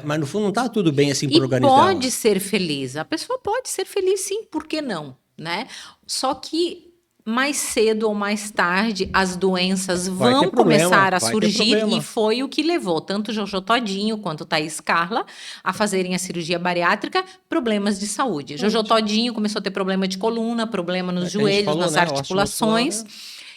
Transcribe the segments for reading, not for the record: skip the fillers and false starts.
né? Mas no fundo não tá tudo bem assim E pro organismo dela. pode ser feliz. A pessoa pode ser feliz, sim, por que não, né? Só que mais cedo ou mais tarde as doenças Vai ter vão problema, começar a vai ter surgir e problema. foi o que levou tanto Jojo Todinho quanto Thaís Carla a fazerem a cirurgia bariátrica, problemas de saúde. Jojo Todinho começou a ter problema de coluna, problema nos É que a gente joelhos, falou, nas né? Ósseo muscular, articulações. né?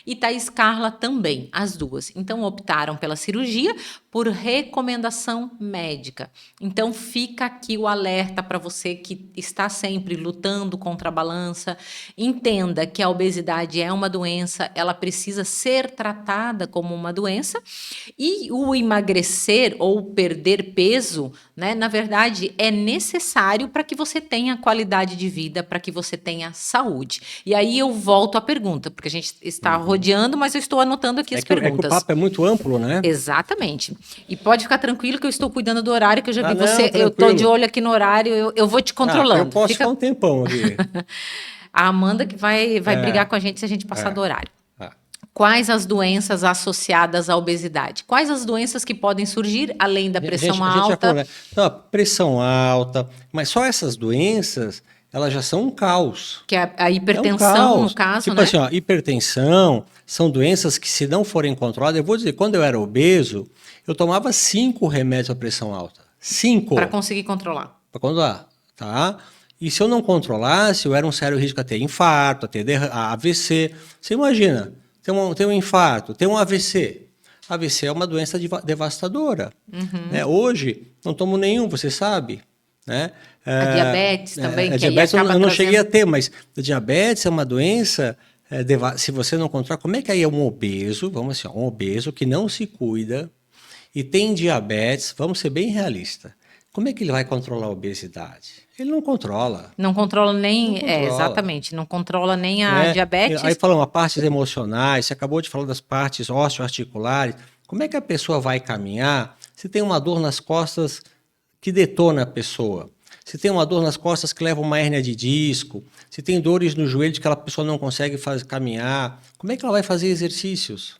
E Thaís Carla também, as duas. Então optaram pela cirurgia por recomendação médica. Então fica aqui o alerta para você que está sempre lutando contra a balança. Entenda que a obesidade é uma doença, ela precisa ser tratada como uma doença e o emagrecer ou perder peso, né, na verdade, é necessário para que você tenha qualidade de vida, para que você tenha saúde. E aí eu volto à pergunta, porque a gente está rodeando, mas eu estou anotando aqui as É que o perguntas. papo é muito amplo, né? Exatamente. E pode ficar tranquilo que eu estou cuidando do horário, que eu já Ah, vi não, você, eu estou de tranquilo. olho aqui no horário, eu vou te Ah, eu controlando. posso ficar Fica um tempão aqui. a Amanda que vai brigar É, com a gente se a gente passar é, do horário. é. Quais as doenças associadas à obesidade? Quais as doenças que podem surgir além da pressão A gente já falou, alta? né? Não, a pressão alta, mas só essas doenças, elas já são um caos. Que é a É um hipertensão, no caos. caso, Tipo né? assim, ó, hipertensão, são doenças que se não forem controladas, eu vou dizer, quando eu era obeso, eu tomava 5 remédios para pressão alta. Para 5 conseguir controlar. para controlar, tá? E se eu não controlasse, eu era um sério risco a ter infarto, a AVC. Você imagina, tem um infarto, tem um AVC. AVC é uma doença devastadora. Né? Hoje, não tomo nenhum, você sabe. Né? A diabetes também, que aí Diabetes acaba eu não cheguei a trazendo. ter, mas a diabetes é uma doença, se você não controlar, como é que aí é um obeso, vamos assim, ó, um obeso que não se cuida e tem diabetes, vamos ser bem realistas. Como é que ele vai controlar a obesidade? Ele não controla. Não controla Não nem. É, controla. exatamente. Não controla nem a Né? Aí diabetes. falamos, partes emocionais, você acabou de falar das partes osteoarticulares. Como é que a pessoa vai caminhar se tem uma dor nas costas que detona a pessoa? Se tem uma dor nas costas que leva uma hérnia de disco, se tem dores no joelho que a pessoa não consegue caminhar, como é que ela vai fazer exercícios?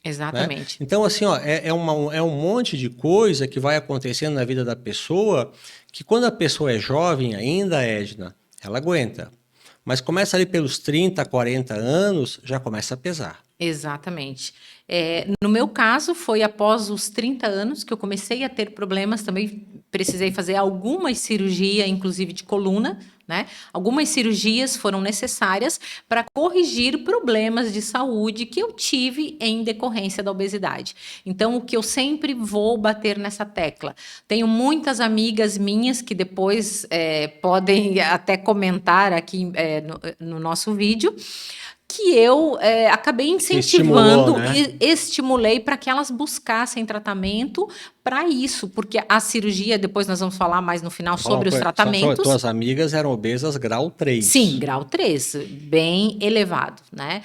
Né? Exatamente. Então, assim, ó, é um monte de coisa que vai acontecendo na vida da pessoa que quando a pessoa é jovem ainda, Edna, ela aguenta. Mas começa ali pelos 30, 40 anos, já começa a pesar. Exatamente. No meu caso, foi após os 30 anos que eu comecei a ter problemas. Também precisei fazer algumas cirurgias, inclusive de coluna, né? Algumas cirurgias foram necessárias para corrigir problemas de saúde que eu tive em decorrência da obesidade. Então, o que eu sempre vou bater nessa tecla. Tenho muitas amigas minhas que depois podem até comentar aqui no nosso vídeo, que eu acabei Você estimulou, incentivando né? e estimulei para que elas buscassem tratamento para isso, porque a cirurgia, depois nós vamos falar mais no final Vou falar uma sobre os coisa, tratamentos. tuas amigas eram obesas grau Sim, 3. grau 3, bem elevado, né?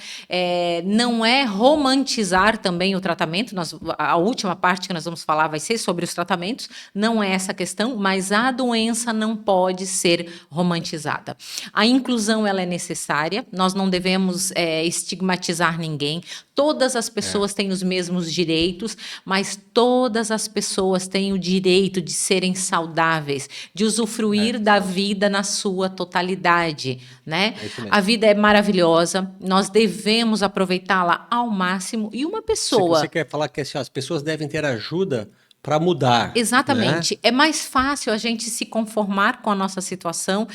Não é romantizar também o tratamento, a última parte que nós vamos falar vai ser sobre os tratamentos, não é essa questão, mas a doença não pode ser romantizada. A inclusão, ela é necessária, nós não devemos estigmatizar ninguém, todas as pessoas têm os mesmos direitos, mas todas as pessoas têm o direito de serem saudáveis, de usufruir da vida na sua totalidade, né? É isso mesmo. A vida é maravilhosa, nós devemos aproveitá-la ao máximo e uma pessoa. Você quer falar que assim, as pessoas devem ter ajuda para mudar, né? Exatamente. É mais fácil a gente se conformar com a nossa situação.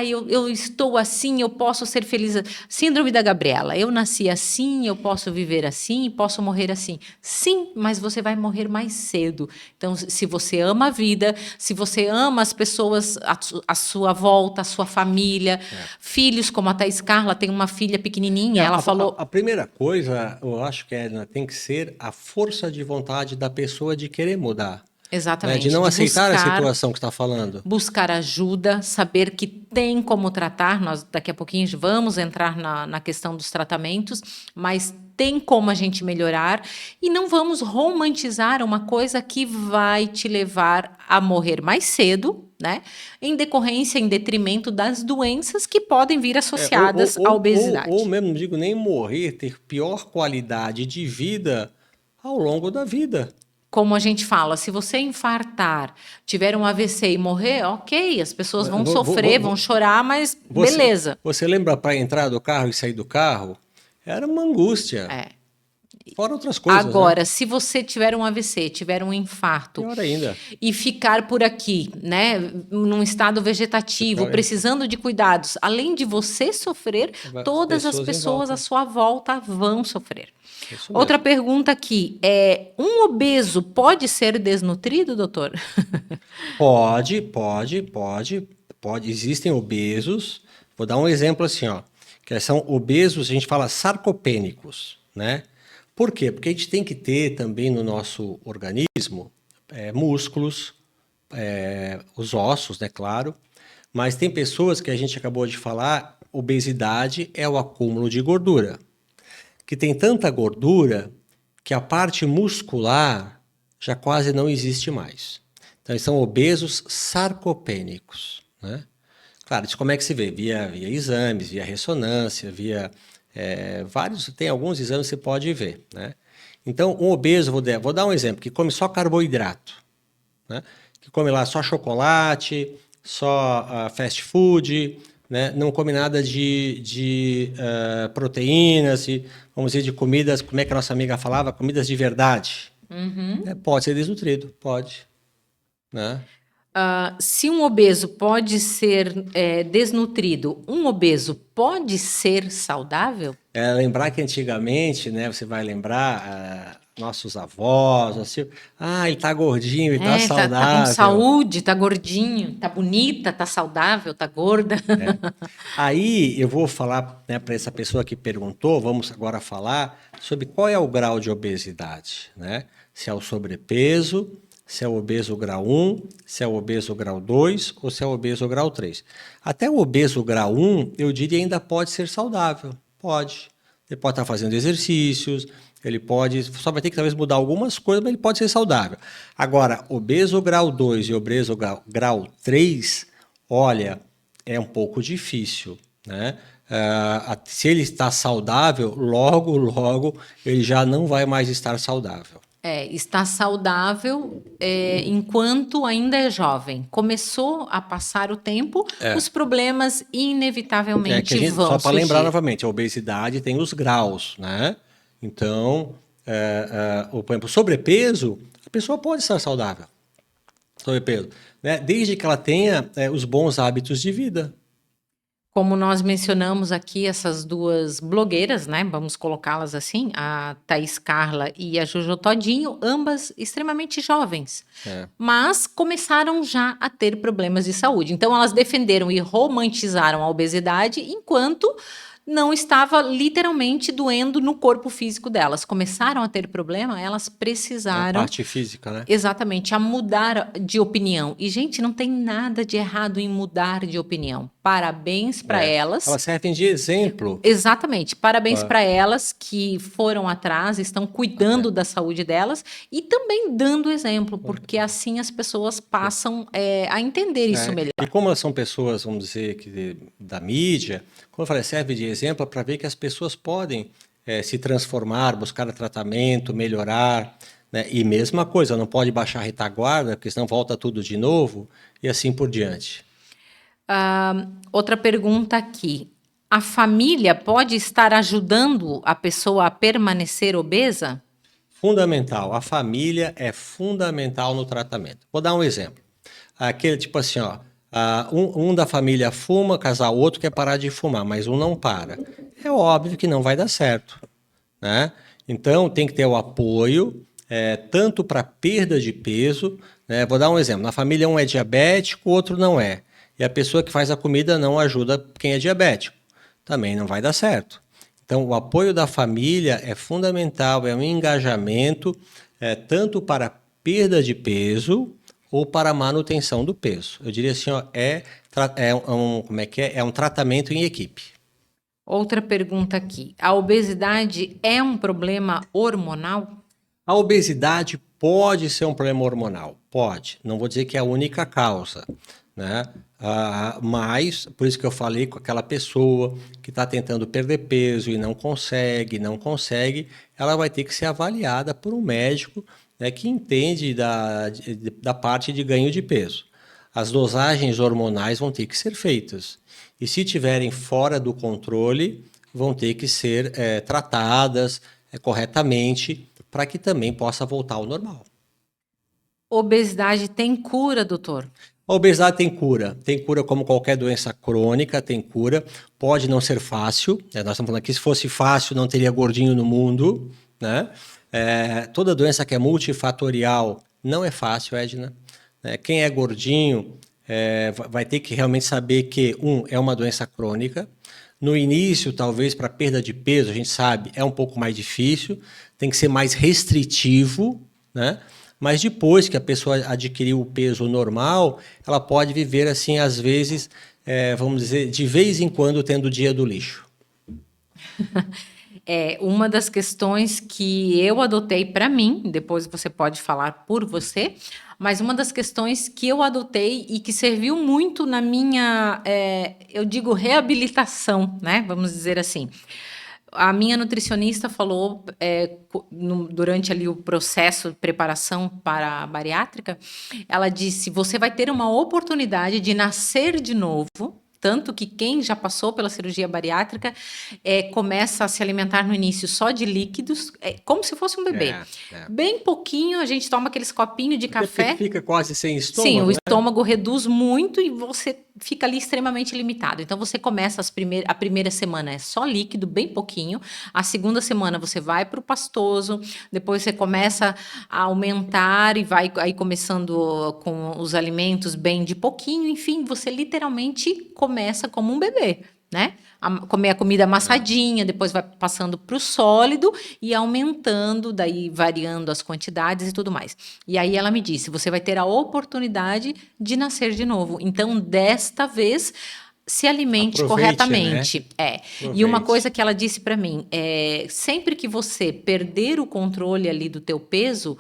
Eu estou assim, eu posso ser feliz. Síndrome da Gabriela. Eu nasci assim, eu posso viver assim, posso morrer assim. Sim, mas você vai morrer mais cedo. Então, se você ama a vida, se você ama as pessoas à sua volta, a sua família, filhos, como a Thaís Carla tem uma filha pequenininha, ela falou. A primeira coisa, eu acho que tem que ser a força de vontade da pessoa de querer mudar. Né? De Exatamente, não de aceitar a situação que está falando. buscar ajuda, saber que tem como tratar. Nós daqui a pouquinho vamos entrar na questão dos tratamentos, mas tem como a gente melhorar e não vamos romantizar uma coisa que vai te levar a morrer mais cedo, né? Em decorrência, em detrimento das doenças que podem vir associadas à Ou obesidade. mesmo, não digo nem morrer, ter pior qualidade de vida ao longo da vida. como a gente fala, se você infartar, tiver um AVC e morrer, ok, as pessoas vão sofrer, vão chorar, mas beleza. Você lembra para entrar do carro e sair do carro? Era uma angústia. É. Fora outras coisas, Agora, né? se você tiver um AVC, tiver um infarto Pior ainda. e ficar por aqui, né, num estado vegetativo, precisando de cuidados, além de você sofrer, todas as pessoas à sua volta vão sofrer. Outra pergunta aqui, um obeso pode ser desnutrido, doutor? Pode. Existem obesos. Vou dar um exemplo assim, ó, que são obesos, a gente fala sarcopênicos, né? Por quê? Porque a gente tem que ter também no nosso organismo músculos, os ossos, né, claro. Mas tem pessoas que a gente acabou de falar, obesidade é o acúmulo de gordura. Que tem tanta gordura que a parte muscular já quase não existe mais. Então, eles são obesos sarcopênicos, né? Claro, isso como é que se vê? Via exames, via ressonância, via tem alguns exames que você pode ver, né? Então, um obeso, vou dar um exemplo, que come só carboidrato, né? Que come lá só chocolate, só fast food, né? Não come nada de proteínas, vamos dizer, de comidas, como é que a nossa amiga falava? Comidas de verdade. Pode ser desnutrido, pode, né? Se um obeso pode ser desnutrido, um obeso pode ser saudável? Lembrar que antigamente, né, você vai lembrar, nossos avós, assim, ele tá gordinho, ele tá Tá com saudável. saúde, tá gordinho, tá bonita, tá saudável, tá gorda. Aí eu vou falar, né, para essa pessoa que perguntou, vamos agora falar sobre qual é o grau de obesidade, né? Se é o sobrepeso, se é o obeso grau 1, se é o obeso grau 2 ou se é o obeso grau 3. Até o obeso grau 1, eu diria, ainda pode ser saudável. Pode. Ele pode estar fazendo exercícios, ele pode, só vai ter que talvez mudar algumas coisas, mas ele pode ser saudável. Agora, obeso grau 2 e obeso grau 3, olha, é um pouco difícil, né? Se ele está saudável, logo ele já não vai mais estar saudável. Está saudável enquanto ainda é jovem. Começou a passar o tempo, os problemas inevitavelmente vão só para surgir. lembrar novamente, a obesidade tem os graus, né? Então, por exemplo, sobrepeso, a pessoa pode estar saudável. Sobrepeso, né? Desde que ela tenha os bons hábitos de vida. Como nós mencionamos aqui, essas duas blogueiras, né? Vamos colocá-las assim, a Thaís Carla e a Jojo Todinho, ambas extremamente jovens, mas começaram já a ter problemas de saúde. Então, elas defenderam e romantizaram a obesidade enquanto não estava literalmente doendo no corpo físico delas. Começaram a ter problema, elas precisaram... A parte física, né? Exatamente, a mudar de opinião. E, gente, não tem nada de errado em mudar de opinião. Parabéns para elas. Elas servem de exemplo. Exatamente, parabéns para elas que foram atrás, estão cuidando da saúde delas e também dando exemplo, porque assim as pessoas passam a entender isso melhor. E como elas são pessoas, vamos dizer, da mídia, como eu falei, serve de exemplo para ver que as pessoas podem se transformar, buscar tratamento, melhorar, né? E mesma coisa, não pode baixar a retaguarda, porque senão volta tudo de novo e assim por diante. Outra pergunta aqui. A família pode estar ajudando a pessoa a permanecer obesa? Fundamental. A família é fundamental no tratamento. Vou dar um exemplo. Aquele tipo assim, ó, um da família fuma, casal, o outro quer parar de fumar, mas um não para. É óbvio que não vai dar certo, né? Então tem que ter o apoio, tanto para perda de peso, né? Vou dar um exemplo. Na família um é diabético, o outro não é. E a pessoa que faz a comida não ajuda quem é diabético. Também não vai dar certo. Então, o apoio da família é fundamental, é um engajamento, tanto para perda de peso ou para manutenção do peso. Eu diria assim, ó, é um tratamento em equipe. Outra pergunta aqui. A obesidade é um problema hormonal? A obesidade pode ser um problema hormonal, pode. Não vou dizer que é a única causa, né? Mas, por isso que eu falei com aquela pessoa que está tentando perder peso e não consegue, ela vai ter que ser avaliada por um médico, né, que entende da parte de ganho de peso. As dosagens hormonais vão ter que ser feitas. E se estiverem fora do controle, vão ter que ser tratadas corretamente para que também possa voltar ao normal. Obesidade tem cura, doutor? A obesidade tem cura como qualquer doença crônica, tem cura. Pode não ser fácil, nós estamos falando aqui, se fosse fácil não teria gordinho no mundo, né? Toda doença que é multifatorial não é fácil, Edna. Quem é gordinho vai ter que realmente saber que, é uma doença crônica. No início, talvez, para perda de peso, a gente sabe, é um pouco mais difícil, tem que ser mais restritivo, né? Mas depois que a pessoa adquiriu o peso normal, ela pode viver assim, às vezes, vamos dizer, de vez em quando tendo o dia do lixo. Uma das questões que eu adotei para mim, depois você pode falar por você, mas uma das questões que eu adotei e que serviu muito na minha, eu digo, reabilitação, né? Vamos dizer assim. A minha nutricionista falou, durante ali o processo de preparação para a bariátrica, ela disse, você vai ter uma oportunidade de nascer de novo. Tanto que quem já passou pela cirurgia bariátrica começa a se alimentar no início só de líquidos, como se fosse um bebê. Bem pouquinho, a gente toma aqueles copinhos de café. Fica quase sem estômago. Sim, o estômago reduz muito e você fica ali extremamente limitado. Então, você começa a primeira semana é só líquido, bem pouquinho. A segunda semana você vai para o pastoso, depois você começa a aumentar e vai aí começando com os alimentos bem de pouquinho. Enfim, você literalmente começa como um bebê, né? Comer a comida amassadinha, depois vai passando para o sólido e aumentando, daí variando as quantidades e tudo mais. E aí ela me disse, você vai ter a oportunidade de nascer de novo. Então, desta vez, se alimente corretamente. Né? E uma coisa que ela disse para mim, sempre que você perder o controle ali do teu peso,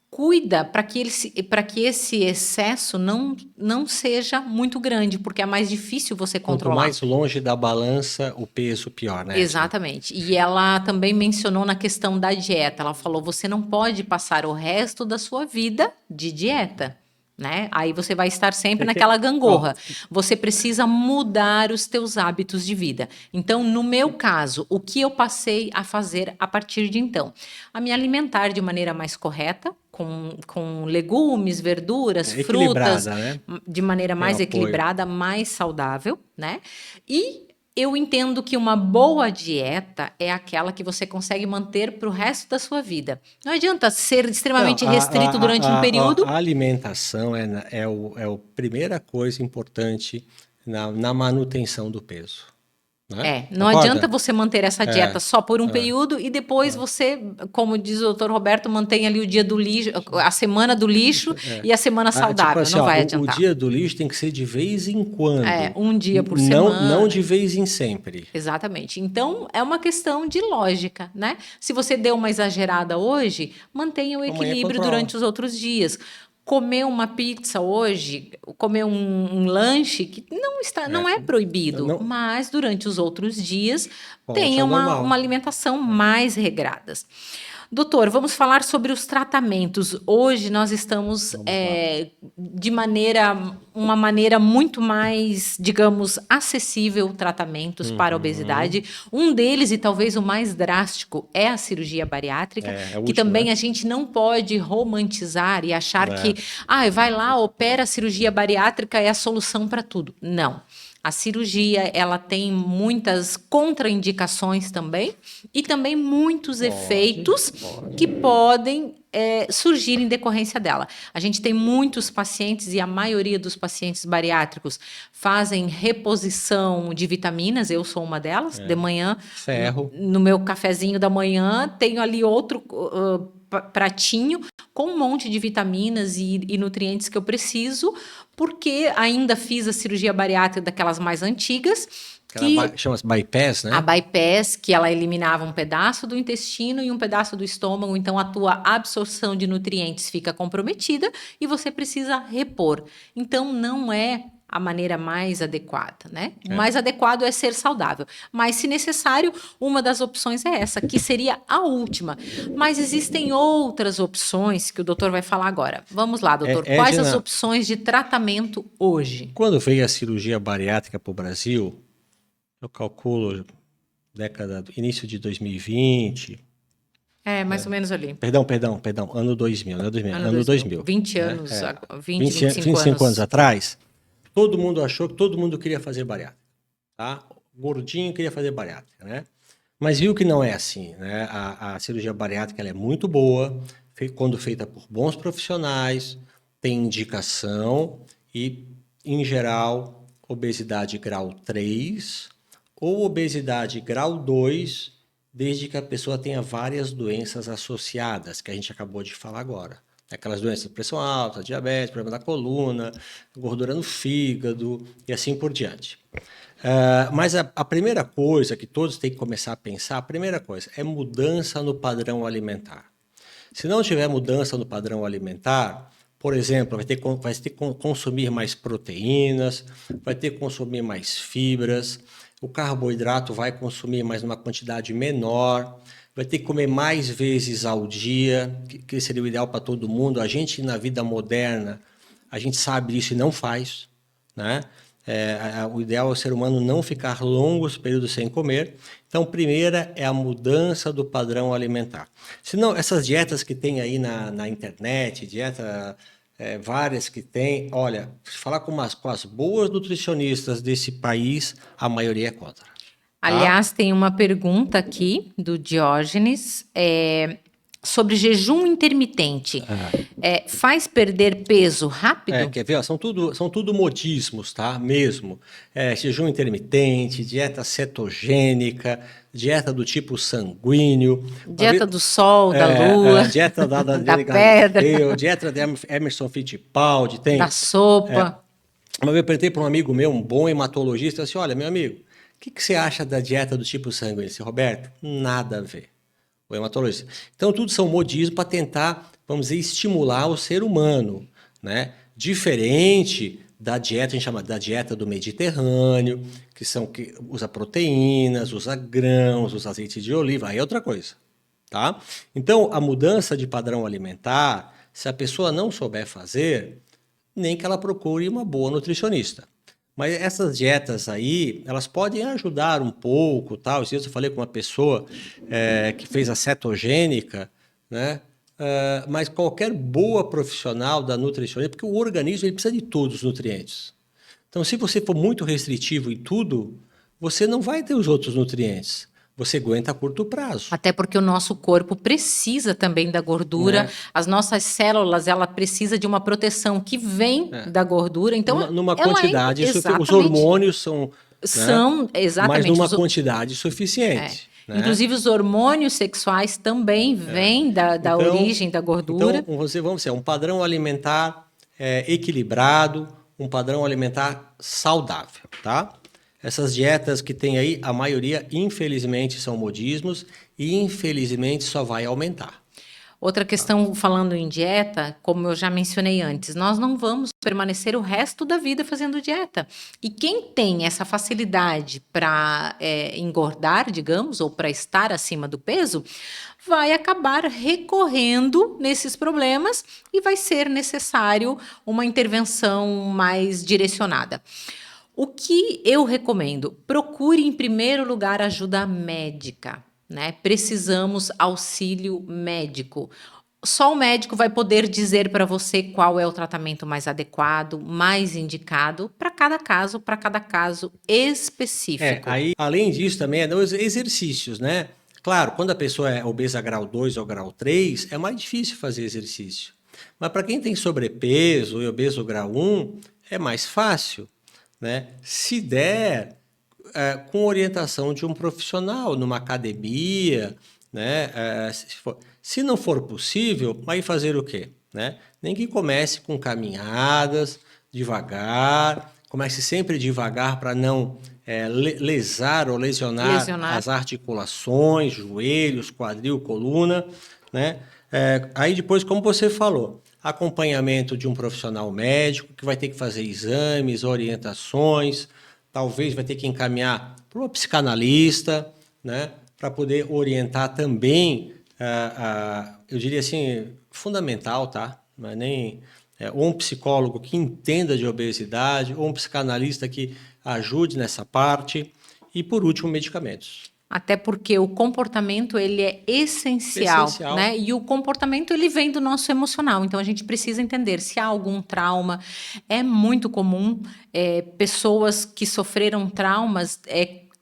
cuida para que esse excesso não seja muito grande, porque é mais difícil você controlar. Quanto mais longe da balança, o peso pior, né? Exatamente. E ela também mencionou na questão da dieta. Ela falou, você não pode passar o resto da sua vida de dieta. Né? Aí você vai estar sempre naquela gangorra. Você precisa mudar os teus hábitos de vida. Então, no meu caso, o que eu passei a fazer a partir de então? A me alimentar de maneira mais correta, com legumes, verduras, frutas, né? De maneira mais equilibrada, mais saudável, né? E eu entendo que uma boa dieta é aquela que você consegue manter para o resto da sua vida. Não adianta ser extremamente restrito durante um período. A alimentação é a primeira coisa importante na manutenção do peso. Né? Não adianta você manter essa dieta só por um período e depois você, como diz o Dr. Roberto, mantém ali o dia do lixo, a semana do lixo e a semana saudável. Tipo assim, não vai adiantar. O dia do lixo tem que ser de vez em quando. Um dia por semana. Não de vez em sempre. Exatamente. Então, é uma questão de lógica, né? Se você deu uma exagerada hoje, mantenha o equilíbrio durante os outros dias. Comer uma pizza hoje, comer um lanche que não é proibido, mas durante os outros dias tenha uma alimentação mais regrada. Doutor, vamos falar sobre os tratamentos. Hoje nós estamos de uma maneira muito mais, digamos, acessível tratamentos para a obesidade. Um deles, e talvez o mais drástico, é a cirurgia bariátrica, que também a gente não pode romantizar e achar que vai lá, opera a cirurgia bariátrica, é a solução para tudo. Não. A cirurgia, ela tem muitas contraindicações também e também muitos efeitos que podem surgir em decorrência dela. A gente tem muitos pacientes e a maioria dos pacientes bariátricos fazem reposição de vitaminas, eu sou uma delas, de manhã, no meu cafezinho da manhã, tenho ali outro pratinho com um monte de vitaminas e nutrientes que eu preciso, porque ainda fiz a cirurgia bariátrica daquelas mais antigas. Chama-se bypass, né? A bypass, que ela eliminava um pedaço do intestino e um pedaço do estômago, então a tua absorção de nutrientes fica comprometida e você precisa repor. Então não é a maneira mais adequada, né? O É. mais adequado é ser saudável. Mas, se necessário, uma das opções é essa, que seria a última. Mas existem outras opções que o doutor vai falar agora. Vamos lá, doutor. Quais as Edna, opções de tratamento hoje? quando veio a cirurgia bariátrica para o Brasil, eu calculo início de 2020, É, mais ou menos ali. perdão, ano 2000, não é 2000, ano 2000, 20 né? anos, 20, 25 25 anos anos. atrás, todo mundo achou que todo mundo queria fazer bariátrica, tá? Gordinho queria fazer bariátrica, né? Mas viu que não é assim, né? A cirurgia bariátrica ela é muito boa, quando feita por bons profissionais, tem indicação e, em geral, obesidade grau 3 ou obesidade grau 2, desde que a pessoa tenha várias doenças associadas, que a gente acabou de falar agora. Aquelas doenças de pressão alta, diabetes, problema da coluna, gordura no fígado e assim por diante. Mas a primeira coisa que todos têm que começar a pensar, a primeira coisa é mudança no padrão alimentar. Se não tiver mudança no padrão alimentar, por exemplo, vai ter que consumir mais proteínas, vai ter que consumir mais fibras, o carboidrato vai consumir mais numa quantidade menor, vai ter que comer mais vezes ao dia, que seria o ideal para todo mundo. A gente, na vida moderna, a gente sabe disso e não faz, né? O ideal é o ser humano não ficar longos períodos sem comer. Então, primeira é a mudança do padrão alimentar. Senão, essas dietas que tem aí na internet, várias que tem, olha, se falar com as boas nutricionistas desse país, a maioria é contra. Tá? Aliás, tem uma pergunta aqui do Diógenes sobre jejum intermitente. Faz perder peso rápido? Quer ver? Ó, são tudo modismos, tá? Mesmo. Jejum intermitente, dieta cetogênica, dieta do tipo sanguíneo. Dieta do sol, da lua, dieta da pedra, dieta de Emerson Fittipaldi, tem. Da sopa. Uma vez eu perguntei para um amigo meu, um bom hematologista, assim, olha, meu amigo, o que você acha da dieta do tipo sanguíneo? Ele disse, Roberto, nada a ver. O hematologista. Então, tudo são modismos para tentar, vamos dizer, estimular o ser humano, né? Diferente da dieta, a gente chama da dieta do Mediterrâneo, que usa proteínas, usa grãos, usa azeite de oliva, aí é outra coisa, tá? Então, a mudança de padrão alimentar, se a pessoa não souber fazer, nem que ela procure uma boa nutricionista. Mas essas dietas aí, elas podem ajudar um pouco, tal. Esses dias eu falei com uma pessoa que fez a cetogênica, né? Mas qualquer boa profissional da nutricionista, porque o organismo ele precisa de todos os nutrientes. Então, se você for muito restritivo em tudo, você não vai ter os outros nutrientes. Você aguenta a curto prazo. Até porque o nosso corpo precisa também da gordura. As nossas células, ela precisa de uma proteção que vem da gordura. Então, numa quantidade, os hormônios são exatamente, mas numa quantidade suficiente. Né? Inclusive, os hormônios sexuais também vêm da origem da gordura. Então, vamos dizer, um padrão alimentar equilibrado, um padrão alimentar saudável, tá? Essas dietas que tem aí, a maioria, infelizmente, são modismos e, infelizmente, só vai aumentar. Outra questão, falando em dieta, como eu já mencionei antes, nós não vamos permanecer o resto da vida fazendo dieta. E quem tem essa facilidade para engordar, digamos, ou para estar acima do peso, vai acabar recorrendo nesses problemas e vai ser necessário uma intervenção mais direcionada. O que eu recomendo? Procure, em primeiro lugar, ajuda médica, né? Precisamos auxílio médico. Só o médico vai poder dizer para você qual é o tratamento mais adequado, mais indicado para cada caso específico. Aí, além disso, também os exercícios, né? Claro, quando a pessoa é obesa grau 2 ou grau 3, é mais difícil fazer exercício. Mas para quem tem sobrepeso e obeso grau 1, é mais fácil. Né? Se der, com orientação de um profissional, numa academia, né? Se não for possível, aí fazer o quê? Né? Nem que comece com caminhadas, devagar, comece sempre devagar para não lesar ou lesionar as articulações, joelhos, quadril, coluna. Né? Aí depois, como você falou, acompanhamento de um profissional médico que vai ter que fazer exames, orientações, talvez vai ter que encaminhar para uma psicanalista, né, para poder orientar também, eu diria assim, fundamental, tá? Não é nem ou um psicólogo que entenda de obesidade, ou um psicanalista que ajude nessa parte, e por último, medicamentos. Até porque o comportamento ele é essencial, né? E o comportamento ele vem do nosso emocional. Então a gente precisa entender se há algum trauma. É muito comum pessoas que sofreram traumas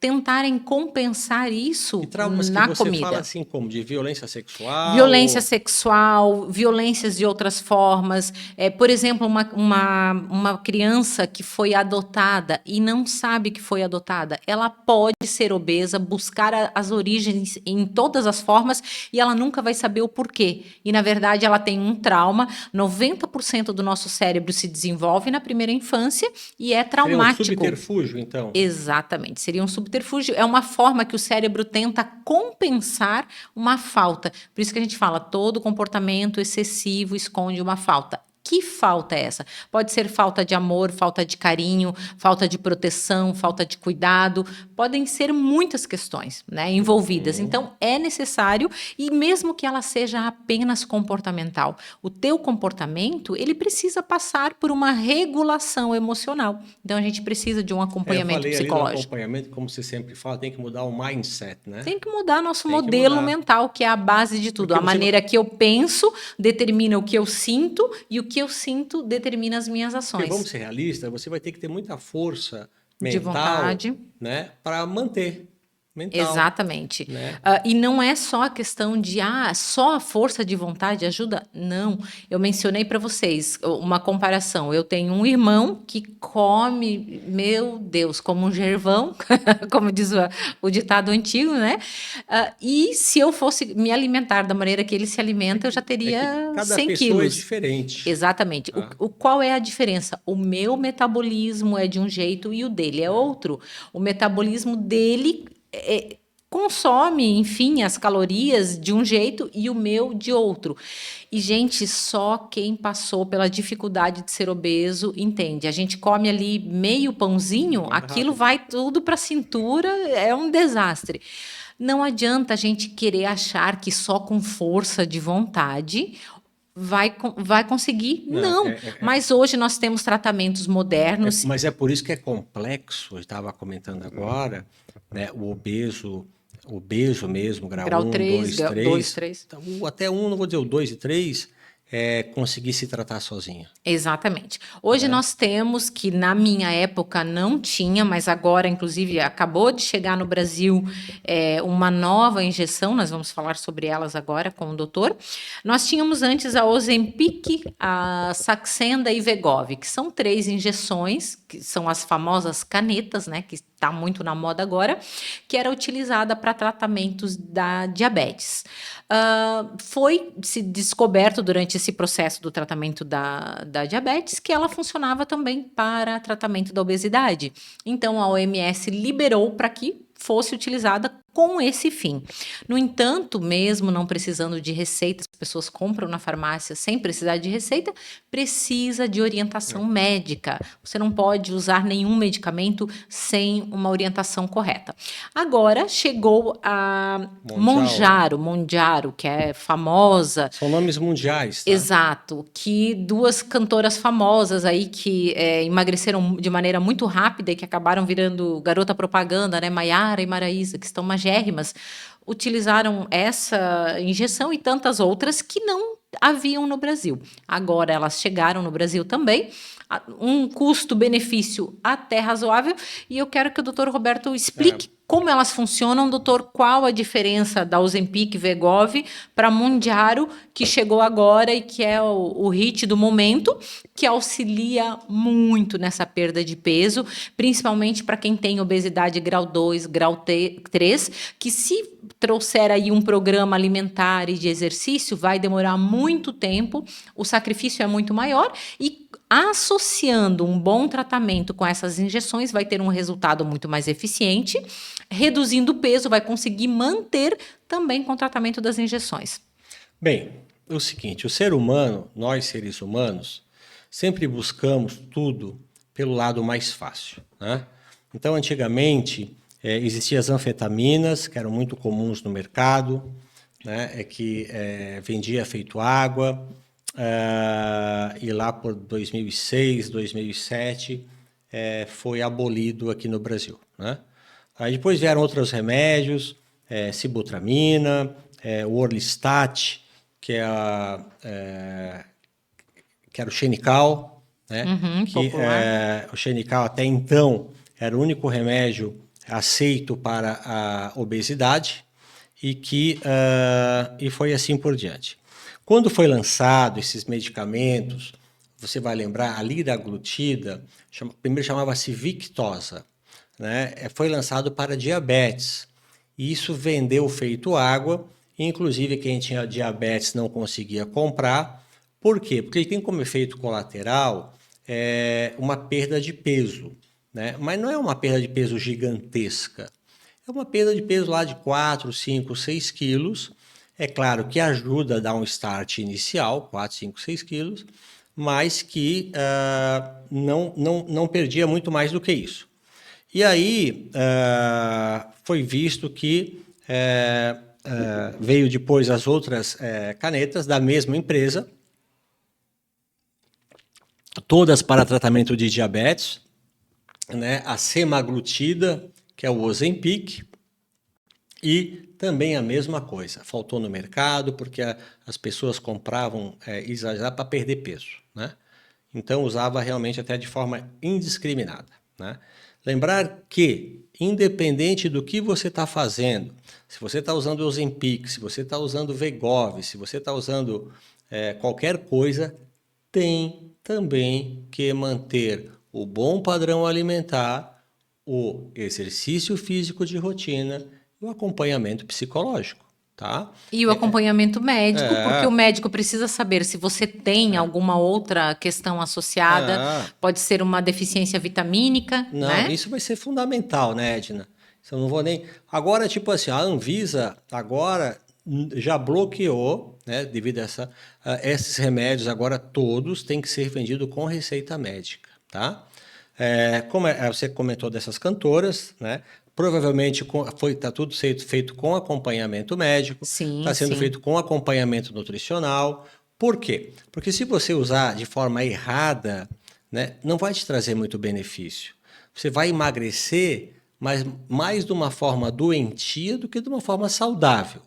tentarem compensar isso e traumas na que você comida. fala assim como de violência sexual? Violência sexual, violências de outras formas. Por exemplo, uma criança que foi adotada e não sabe que foi adotada, ela pode ser obesa, buscar as origens em todas as formas e ela nunca vai saber o porquê. E, na verdade, ela tem um trauma. 90% do nosso cérebro se desenvolve na primeira infância e é traumático. Seria um subterfúgio, então? Exatamente, seria um subterfúgio. É uma forma que o cérebro tenta compensar uma falta. Por isso que a gente fala, todo comportamento excessivo esconde uma falta. Que falta é essa? Pode ser falta de amor, falta de carinho, falta de proteção, falta de cuidado. Podem ser muitas questões, né, envolvidas. Então, é necessário, e mesmo que ela seja apenas comportamental, o teu comportamento, ele precisa passar por uma regulação emocional. Então, a gente precisa de um acompanhamento psicológico. Eu falei ali do acompanhamento, como você sempre fala, tem que mudar o mindset, né? Tem que mudar nosso modelo mental, que é a base de tudo. Porque a maneira que eu penso determina o que eu sinto e o que eu sinto determina as minhas ações. Porque vamos ser realistas, você vai ter que ter muita força mental, de vontade, né, para manter mental. Exatamente. Né? E não é só a questão de só a força de vontade ajuda. Não. Eu mencionei para vocês uma comparação. Eu tenho um irmão que come, meu Deus, como um gervão, como diz o ditado antigo, né? E se eu fosse me alimentar da maneira que ele se alimenta, eu já teria 100 quilos. Cada pessoa é diferente. Exatamente. Qual é a diferença? O meu metabolismo é de um jeito e o dele é outro. O metabolismo dele consome, enfim, as calorias de um jeito e o meu de outro. E, gente, só quem passou pela dificuldade de ser obeso entende. A gente come ali meio pãozinho, aquilo vai tudo para a cintura, é um desastre. Não adianta a gente querer achar que só com força de vontade vai conseguir. Não. Mas hoje nós temos tratamentos modernos. Mas é por isso que é complexo, eu estava comentando agora, né, o obeso mesmo, grau 1, 2, 3. Então, até 1, não vou dizer o 2 e 3, conseguir se tratar sozinha. Exatamente. Hoje nós temos, que na minha época não tinha, mas agora, inclusive, acabou de chegar no Brasil uma nova injeção, nós vamos falar sobre elas agora com o doutor. Nós tínhamos antes a Ozempic, a Saxenda e Wegovy, que são 3 injeções, que são as famosas canetas, né, que está muito na moda agora, que era utilizada para tratamentos da diabetes. Foi-se descoberto durante esse processo do tratamento da diabetes que ela funcionava também para tratamento da obesidade. Então, a OMS liberou para que fosse utilizada com esse fim. No entanto, mesmo não precisando de receita, as pessoas compram na farmácia sem precisar de receita, precisa de orientação médica. Você não pode usar nenhum medicamento sem uma orientação correta. Agora chegou a Mounjaro, que é famosa. São nomes mundiais, tá? Exato, que 2 cantoras famosas aí que emagreceram de maneira muito rápida e que acabaram virando garota propaganda, né? Maiara e Maraísa, que estão magérrimas, utilizaram essa injeção e tantas outras que não haviam no Brasil. Agora elas chegaram no Brasil também, um custo-benefício até razoável, e eu quero que o doutor Roberto explique como elas funcionam. Doutor, qual a diferença da Ozempic, Wegovy para Mounjaro, que chegou agora e que é o hit do momento, que auxilia muito nessa perda de peso, principalmente para quem tem obesidade grau 2, grau 3, que se trouxer aí um programa alimentar e de exercício, vai demorar muito tempo, o sacrifício é muito maior e associando um bom tratamento com essas injeções, vai ter um resultado muito mais eficiente, reduzindo o peso, vai conseguir manter também com o tratamento das injeções. Bem, o seguinte, o ser humano, nós seres humanos, sempre buscamos tudo pelo lado mais fácil, né? Então, antigamente, existiam as anfetaminas, que eram muito comuns no mercado, né? Que vendia feito água, e lá por 2006, 2007, foi abolido aqui no Brasil, né? Aí depois vieram outros remédios, sibutramina, o Orlistat, que era o Xenical, né? Que Popular. o Xenical até então era o único remédio aceito para a obesidade e foi assim por diante. Quando foi lançado esses medicamentos, você vai lembrar, a liraglutida, primeiro chamava-se Victoza, né? Foi lançado para diabetes. E isso vendeu feito água, inclusive quem tinha diabetes não conseguia comprar. Por quê? Porque ele tem como efeito colateral uma perda de peso, né? Mas não é uma perda de peso gigantesca. É uma perda de peso lá de 4, 5, 6 quilos. É claro que ajuda a dar um start inicial, 4, 5, 6 quilos, mas que não perdia muito mais do que isso. E aí foi visto que veio depois as outras canetas da mesma empresa, todas para tratamento de diabetes, né? A semaglutida, que é o Ozempic, e também a mesma coisa, faltou no mercado porque as pessoas compravam exagerado para perder peso, né? Então usava realmente até de forma indiscriminada, né? Lembrar que, independente do que você está fazendo, se você está usando o Ozempic, se você está usando o Wegovy, se você está usando qualquer coisa, tem também que manter o bom padrão alimentar, o exercício físico de rotina e o acompanhamento psicológico, tá? E o acompanhamento médico, porque o médico precisa saber se você tem alguma outra questão associada, pode ser uma deficiência vitamínica, Não, né? isso vai ser fundamental, né, Edna? Isso eu não vou nem... Agora, tipo assim, a Anvisa agora já bloqueou, né, devido a esses remédios agora todos têm que ser vendidos com receita médica, tá? Como você comentou dessas cantoras, né? Provavelmente está tudo feito com acompanhamento médico, está sendo feito com acompanhamento nutricional. Por quê? Porque se você usar de forma errada, né, não vai te trazer muito benefício. Você vai emagrecer, mas mais de uma forma doentia do que de uma forma saudável.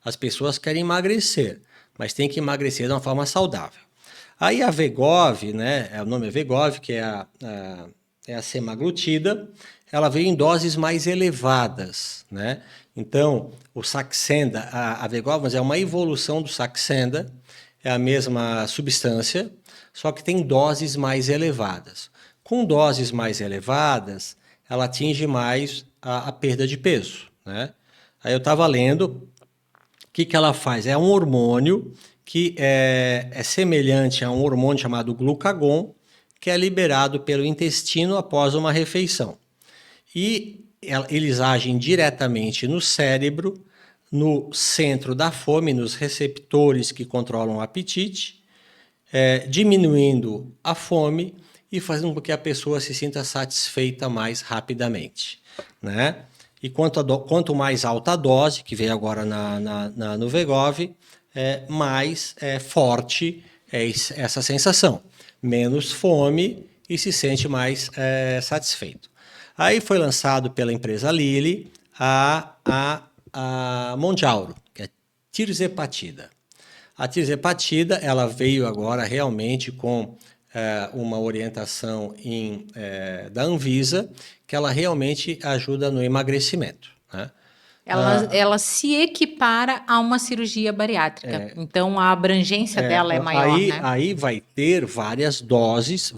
As pessoas querem emagrecer, mas tem que emagrecer de uma forma saudável. Aí a Wegovy, né, o nome é Wegovy, que é a semaglutida, ela veio em doses mais elevadas, né? Então, o Saxenda, a Wegovy é uma evolução do Saxenda, é a mesma substância, só que tem doses mais elevadas. Com doses mais elevadas, ela atinge mais a perda de peso, né? Aí eu estava lendo, o que ela faz? É um hormônio que é semelhante a um hormônio chamado glucagon, que é liberado pelo intestino após uma refeição. E eles agem diretamente no cérebro, no centro da fome, nos receptores que controlam o apetite, diminuindo a fome e fazendo com que a pessoa se sinta satisfeita mais rapidamente, né? E quanto mais alta a dose, que veio agora no Wegovy, mais forte é essa sensação. Menos fome e se sente mais satisfeito. Aí foi lançado pela empresa Lilly a Mounjaro, que é tirzepatida. A tirzepatida ela veio agora realmente com uma orientação da Anvisa, que ela realmente ajuda no emagrecimento, né? Ela se equipara a uma cirurgia bariátrica. Então, a abrangência dela é maior, né? Aí vai ter várias doses,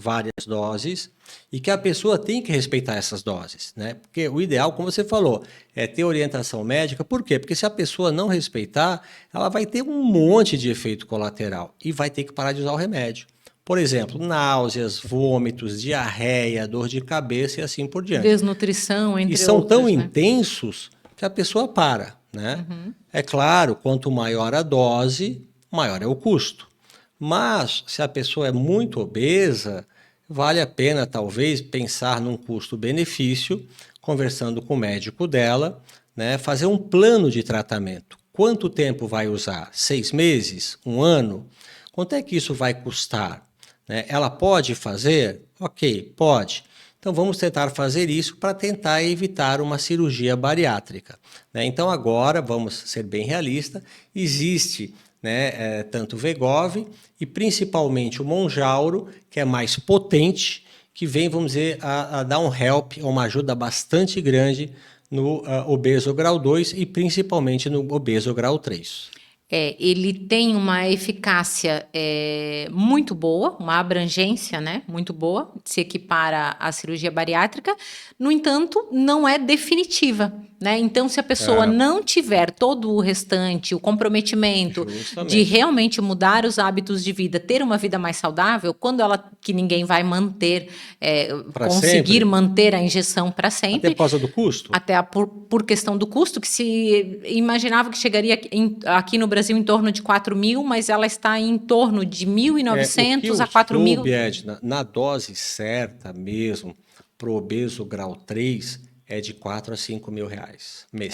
e que a pessoa tem que respeitar essas doses, né? Porque o ideal, como você falou, é ter orientação médica. Por quê? Porque se a pessoa não respeitar, ela vai ter um monte de efeito colateral e vai ter que parar de usar o remédio. Por exemplo, náuseas, vômitos, diarreia, dor de cabeça e assim por diante. Desnutrição, entre outros. E são tão intensos que a pessoa para, né? É claro, quanto maior a dose, maior é o custo. Mas, se a pessoa é muito obesa, vale a pena, talvez, pensar num custo-benefício, conversando com o médico dela, né, fazer um plano de tratamento. Quanto tempo vai usar? 6 meses? 1 ano? Quanto é que isso vai custar? Né? Ela pode fazer? Ok, pode. Então vamos tentar fazer isso para tentar evitar uma cirurgia bariátrica. Né? Então agora, vamos ser bem realistas, existe, né, tanto o Wegovy e principalmente o Mounjaro, que é mais potente, que vem, vamos dizer, a dar um help, uma ajuda bastante grande no obeso grau 2 e principalmente no obeso grau 3. Ele tem uma eficácia muito boa, uma abrangência, né, muito boa, se equipara à cirurgia bariátrica, no entanto, não é definitiva. Né? Então, se a pessoa não tiver todo o restante, o comprometimento de realmente mudar os hábitos de vida, ter uma vida mais saudável, quando ela, que ninguém vai manter, conseguir sempre manter a injeção para sempre. Até por causa do custo? Até por questão do custo, que se imaginava que chegaria aqui no Brasil em torno de 4.000, mas ela está em torno de 1.900 a 4.000. Edna, na dose certa mesmo, para o obeso grau 3, é de 4 a 5 mil reais mês.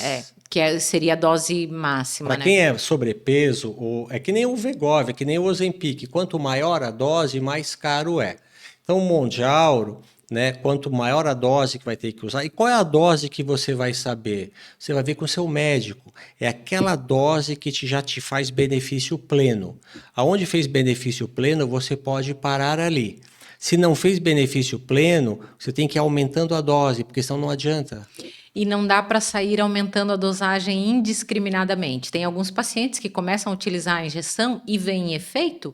Seria a dose máxima, Para quem é sobrepeso, é que nem o Wegovy, é que nem o Ozempic. Quanto maior a dose, mais caro é. Então, o Mounjaro, né, quanto maior a dose que vai ter que usar. E qual é a dose que você vai saber? Você vai ver com o seu médico. É aquela dose que já te faz benefício pleno. Aonde fez benefício pleno, você pode parar ali. Se não fez benefício pleno, você tem que ir aumentando a dose, porque senão não adianta. E não dá para sair aumentando a dosagem indiscriminadamente. Tem alguns pacientes que começam a utilizar a injeção e veem efeito.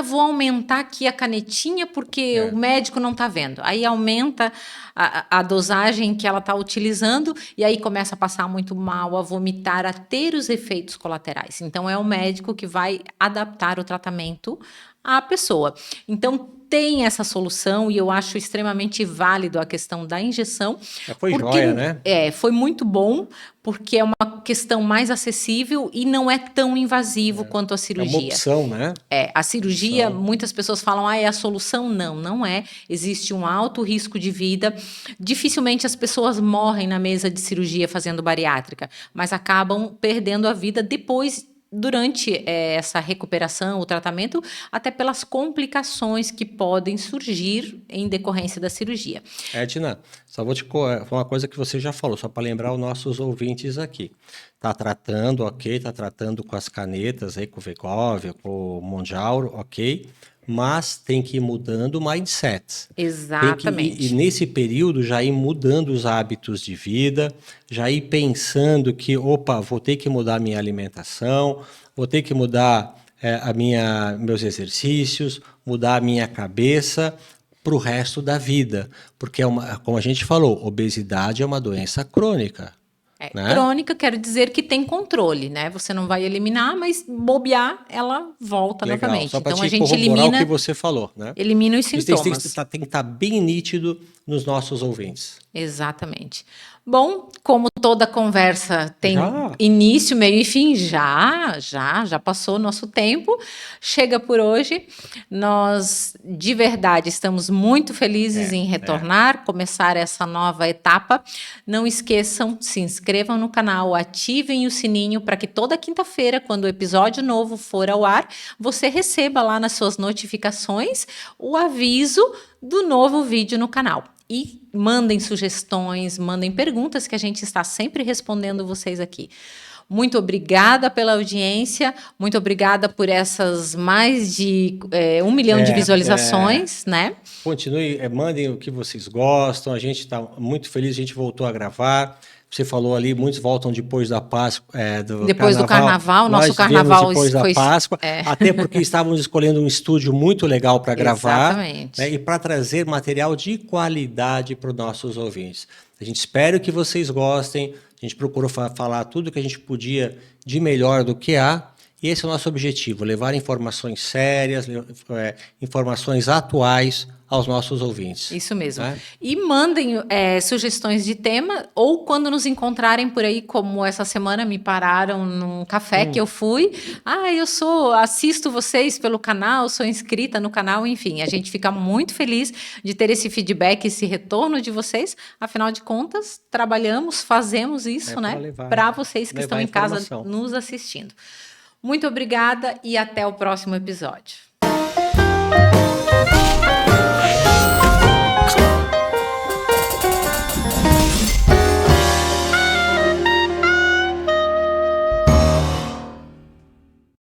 Vou aumentar aqui a canetinha porque o médico não está vendo. Aí aumenta a dosagem que ela está utilizando e aí começa a passar muito mal, a vomitar, a ter os efeitos colaterais. Então, é o médico que vai adaptar o tratamento à pessoa. Então, tem essa solução e eu acho extremamente válido a questão da injeção. Foi joia, né? Foi muito bom, porque é uma questão mais acessível e não é tão invasivo quanto a cirurgia. É uma opção, né? A cirurgia, muitas pessoas falam, é a solução? Não, não é. Existe um alto risco de vida. Dificilmente as pessoas morrem na mesa de cirurgia fazendo bariátrica, mas acabam perdendo a vida depois, durante essa recuperação, o tratamento, até pelas complicações que podem surgir em decorrência da cirurgia. Edna, só vou te falar uma coisa que você já falou, só para lembrar os nossos ouvintes aqui. Está tratando, ok, está tratando com as canetas, aí, com o Wegovy, com o Mounjaro, ok, mas tem que ir mudando o mindset. Exatamente. E nesse período já ir mudando os hábitos de vida, já ir pensando que, vou ter que mudar a minha alimentação, vou ter que mudar meus exercícios, mudar a minha cabeça para o resto da vida. Porque, como a gente falou, obesidade é uma doença crônica. Né? Crônica quer dizer que tem controle, né? Você não vai eliminar, mas bobear, ela volta novamente. Só para então a gente corroborar elimina o que você falou, né? Elimina os sintomas. Isso tem que estar bem nítido nos nossos ouvintes. Exatamente. Bom, como toda conversa tem início, meio e fim, já passou nosso tempo, chega por hoje. Nós, de verdade, estamos muito felizes em retornar, começar essa nova etapa. Não esqueçam, se inscrevam no canal, ativem o sininho para que toda quinta-feira, quando o episódio novo for ao ar, você receba lá nas suas notificações o aviso do novo vídeo no canal. E mandem sugestões, mandem perguntas que a gente está sempre respondendo vocês aqui. Muito obrigada pela audiência, muito obrigada por essas mais de 1 milhão de visualizações, né? Continue, mandem o que vocês gostam, a gente está muito feliz, a gente voltou a gravar. Você falou ali, muitos voltam depois da Páscoa. Depois do Carnaval, nosso Carnaval depois da Páscoa, até porque estávamos escolhendo um estúdio muito legal para gravar. Exatamente. Né, e para trazer material de qualidade para os nossos ouvintes. A gente espera que vocês gostem, a gente procurou falar tudo que a gente podia de melhor do que há, e esse é o nosso objetivo, levar informações sérias, informações atuais aos nossos ouvintes. Isso mesmo. Né? E mandem sugestões de tema, ou quando nos encontrarem por aí, como essa semana me pararam num café que eu fui. Assisto vocês pelo canal, sou inscrita no canal, enfim. A gente fica muito feliz de ter esse feedback, esse retorno de vocês. Afinal de contas, trabalhamos, fazemos isso, né? Para vocês que estão em casa nos assistindo. Muito obrigada e até o próximo episódio.